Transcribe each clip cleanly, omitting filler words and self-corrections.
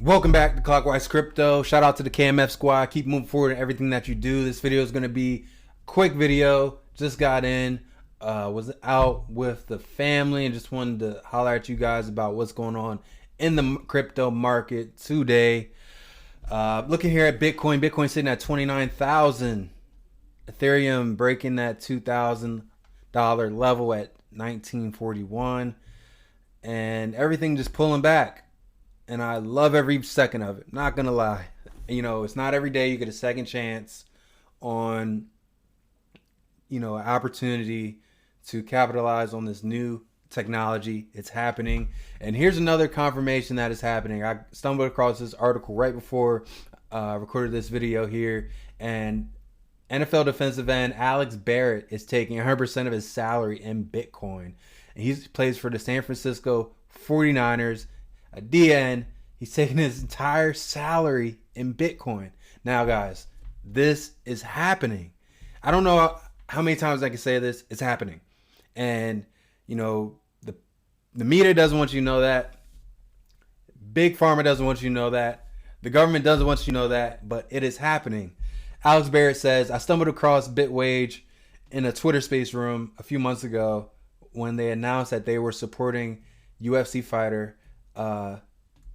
Welcome back to Clockwise Crypto. Shout out to the KMF squad. Keep moving forward in everything that you do. This video is going to be a quick video. Just got in, was out with the family and just wanted to holler at you guys about what's going on in the crypto market today. Looking here at Bitcoin. Bitcoin sitting at 29,000. Ethereum breaking that $2,000 level at 1941. And everything just pulling back. And I love every second of it. Not going to lie. You know, it's not every day you get a second chance on, an opportunity to capitalize on this new technology. It's happening. And here's another confirmation that it's happening. I stumbled across this article right before I recorded this video here. And NFL defensive end Alex Barrett is taking 100% of his salary in Bitcoin. And he plays for the San Francisco 49ers. A DN, he's taking his entire salary in Bitcoin. Now, guys, this is happening. I don't know how many times I can say this. It's happening. And, the media doesn't want you to know that. Big Pharma doesn't want you to know that. The government doesn't want you to know that. But it is happening. Alex Barrett says, I stumbled across Bitwage in a Twitter space room a few months ago when they announced that they were supporting UFC fighter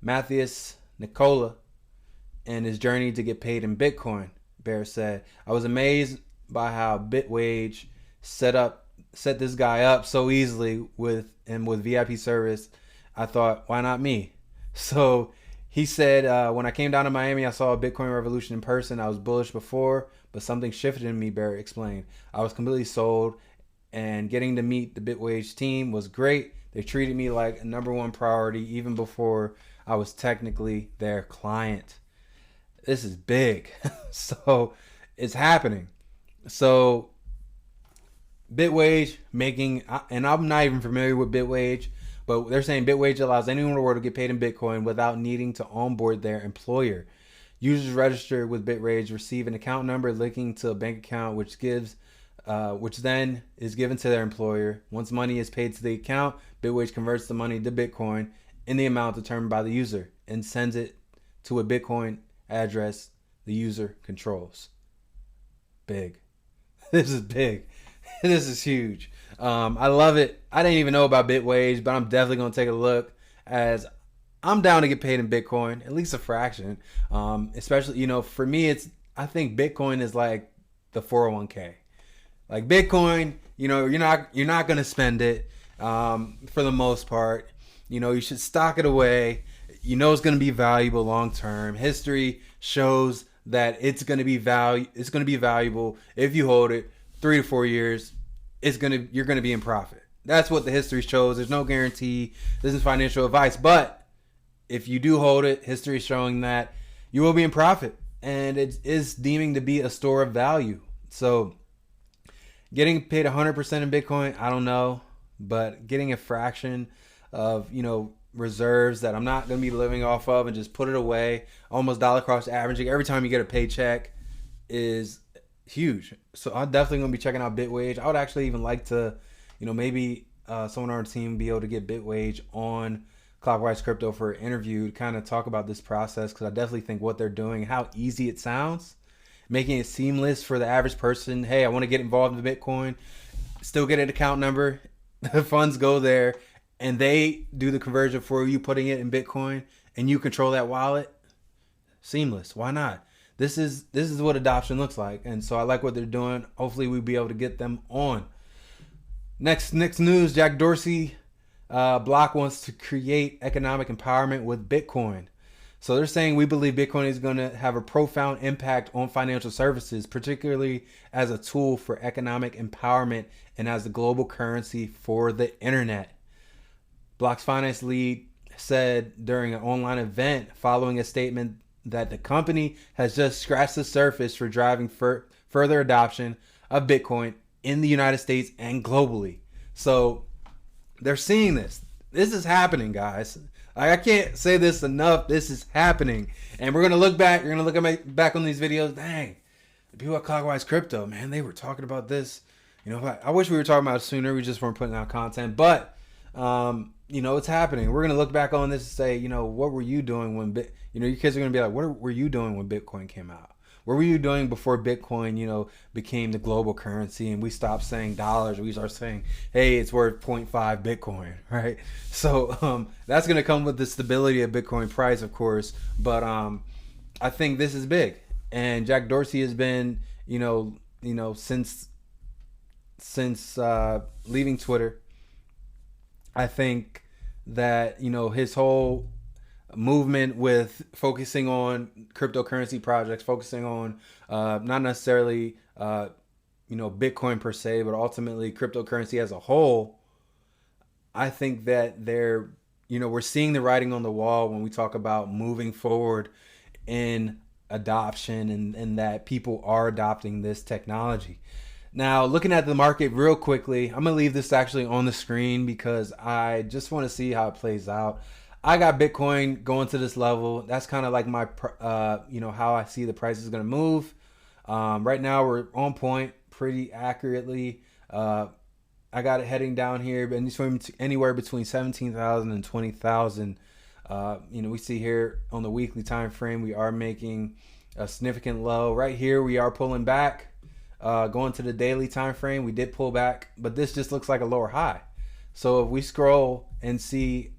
Matthias Nicola and his journey to get paid in Bitcoin. Barrett said, I was amazed by how Bitwage set this guy up so easily with VIP service. I thought, why not me? So he said, when I came down to Miami, I saw a Bitcoin revolution in person. I was bullish before, but something shifted in me, Barrett explained. I was completely sold, and getting to meet the Bitwage team was great. They treated me like a number one priority even before I was technically their client. This is big. So it's happening. So Bitwage making, and I'm not even familiar with Bitwage, but they're saying Bitwage allows anyone in the world to get paid in Bitcoin without needing to onboard their employer. Users registered with Bitwage receive an account number linking to a bank account, which then is given to their employer. Once money is paid to the account, Bitwage converts the money to Bitcoin in the amount determined by the user and sends it to a Bitcoin address the user controls. Big. This is big. This is huge. I love it. I didn't even know about Bitwage, but I'm definitely going to take a look, as I'm down to get paid in Bitcoin, at least a fraction. Especially, for me, I think Bitcoin is like the 401k. Like Bitcoin, you're not going to spend it for the most part. You should stock it away. It's going to be valuable long term. History shows that it's going to be valuable if you hold it 3 to 4 years. You're going to be in profit. That's what the history shows. There's no guarantee. This is financial advice, but if you do hold it, history is showing that you will be in profit, and it is deeming to be a store of value. So getting paid 100% in Bitcoin, I don't know, but getting a fraction of, reserves that I'm not going to be living off of and just put it away, almost dollar cost averaging every time you get a paycheck, is huge. So I'm definitely going to be checking out Bitwage. I would actually even like to, maybe someone on our team be able to get Bitwage on Clockwise Crypto for an interview to kind of talk about this process, because I definitely think what they're doing, how easy it sounds, making it seamless for the average person. Hey, I want to get involved in Bitcoin, still get an account number, the funds go there, and they do the conversion for you, putting it in Bitcoin, and you control that wallet. Seamless. Why not? This is what adoption looks like, and so I like what they're doing. Hopefully we'll be able to get them on. Next news, Jack Dorsey block wants to create economic empowerment with Bitcoin. So they're saying, we believe Bitcoin is going to have a profound impact on financial services, particularly as a tool for economic empowerment and as the global currency for the internet. Block's finance lead said during an online event following a statement that the company has just scratched the surface for driving further adoption of Bitcoin in the United States and globally. So they're seeing this. This is happening, guys. I can't say this enough. This is happening. And we're going to look back. You're going to look back on these videos. Dang, the people at Clockwise Crypto, man, they were talking about this. I wish we were talking about it sooner. We just weren't putting out content. But, it's happening. We're going to look back on this and say, what were you doing when Your kids are going to be like, what were you doing when Bitcoin came out? What were you doing before Bitcoin, became the global currency and we stopped saying dollars? We start saying, hey, it's worth 0.5 Bitcoin, right? So that's going to come with the stability of Bitcoin price, of course. But I think this is big. And Jack Dorsey has been, since leaving Twitter, I think that, his whole movement with focusing on cryptocurrency projects, focusing on not necessarily Bitcoin per se, but ultimately cryptocurrency as a whole. I think that we're seeing the writing on the wall when we talk about moving forward in adoption and that people are adopting this technology. Now, looking at the market real quickly, I'm gonna leave this actually on the screen because I just want to see how it plays out. I got Bitcoin going to this level. That's kind of like my, how I see the price is going to move. Right now, we're on point pretty accurately. I got it heading down here, but anywhere between 17,000 and 20,000. We see here on the weekly time frame, we are making a significant low. Right here, we are pulling back. Going to the daily time frame, we did pull back, but this just looks like a lower high. So if we scroll and see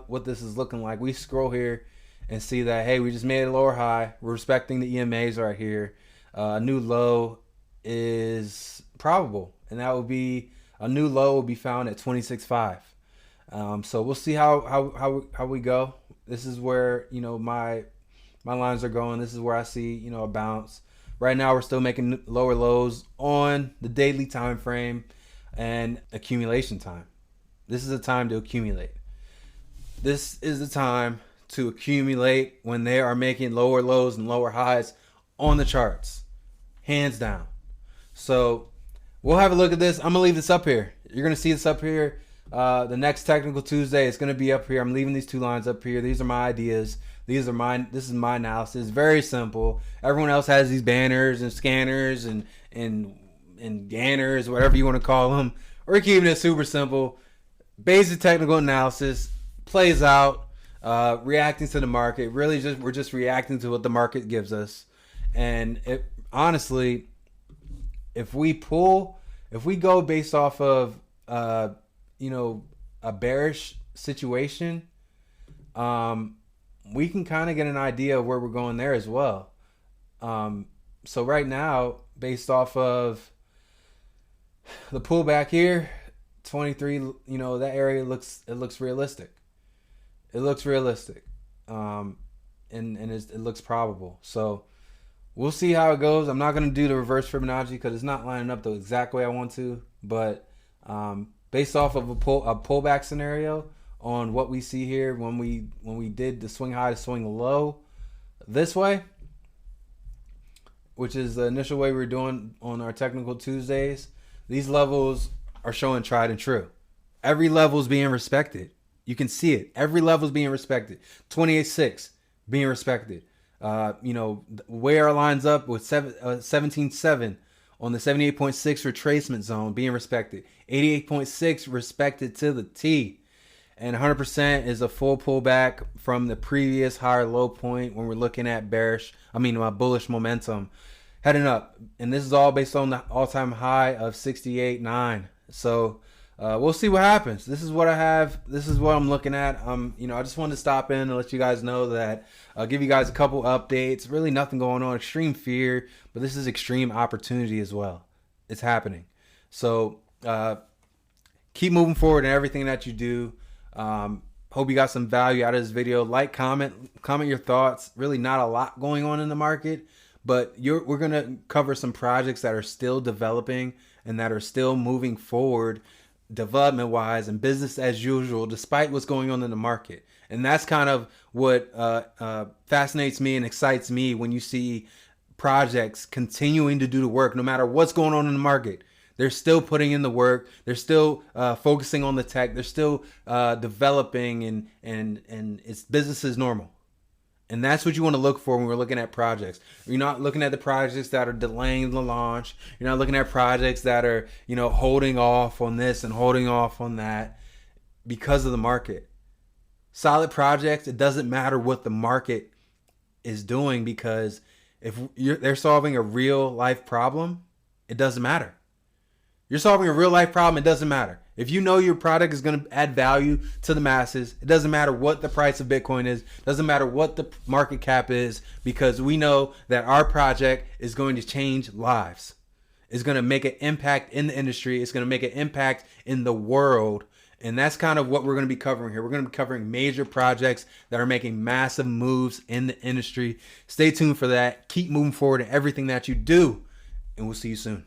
what this is looking like, we scroll here and see that, hey, we just made a lower high. We're respecting the EMAs right here. A new low is probable, and that would be a new low will be found at 26.5. So we'll see how we go. This is where my lines are going. This is where I see a bounce. Right now we're still making lower lows on the daily time frame and accumulation time. This is a time to accumulate. This is the time to accumulate when they are making lower lows and lower highs on the charts. Hands down. So we'll have a look at this. I'm going to leave this up here. You're going to see this up here. The next Technical Tuesday, it's going to be up here. I'm leaving these two lines up here. These are my ideas. This is my analysis. Very simple. Everyone else has these banners and scanners and ganners, whatever you want to call them. We're keeping it super simple. Basic technical analysis. Plays out, reacting to the market. Really, we're just reacting to what the market gives us. And honestly, if we go based off of a bearish situation, we can kind of get an idea of where we're going there as well. So right now, based off of the pullback here, 23, that area looks realistic. It looks realistic, and it looks probable. So we'll see how it goes. I'm not going to do the reverse Fibonacci because it's not lining up the exact way I want to. But based off of a pullback scenario on what we see here when we did the swing high to swing low this way, which is the initial way we were doing on our Technical Tuesdays, these levels are showing tried and true. Every level is being respected. You can see it. Every level is being respected. 28.6 being respected. Where our lines up with 17.7 on the 78.6 retracement zone being respected. 88.6 respected to the T. And 100% is a full pullback from the previous higher low point when we're looking at bullish momentum heading up. And this is all based on the all-time high of 68.9. So we'll see what happens. This is what I have. This is what I'm looking at. I just wanted to stop in and let you guys know that I'll give you guys a couple updates. Really nothing going on. Extreme fear, but this is extreme opportunity as well. It's happening. So keep moving forward in everything that you do. Hope you got some value out of this video. Like, comment your thoughts. Really not a lot going on in the market, but we're going to cover some projects that are still developing and that are still moving forward development wise and business as usual despite what's going on in the market. And that's kind of what fascinates me and excites me when you see projects continuing to do the work no matter what's going on in the market. They're still putting in the work. They're still focusing on the tech. They're still developing and it's business as normal. And that's what you want to look for when we're looking at projects. You're not looking at the projects that are delaying the launch. You're not looking at projects that are, holding off on this and holding off on that because of the market. Solid projects, it doesn't matter what the market is doing, because if they're solving a real life problem, it doesn't matter. You're solving a real life problem, it doesn't matter. If you know your product is going to add value to the masses, it doesn't matter what the price of Bitcoin is, doesn't matter what the market cap is, because we know that our project is going to change lives. It's going to make an impact in the industry. It's going to make an impact in the world. And that's kind of what we're going to be covering here. We're going to be covering major projects that are making massive moves in the industry. Stay tuned for that. Keep moving forward in everything that you do, and we'll see you soon.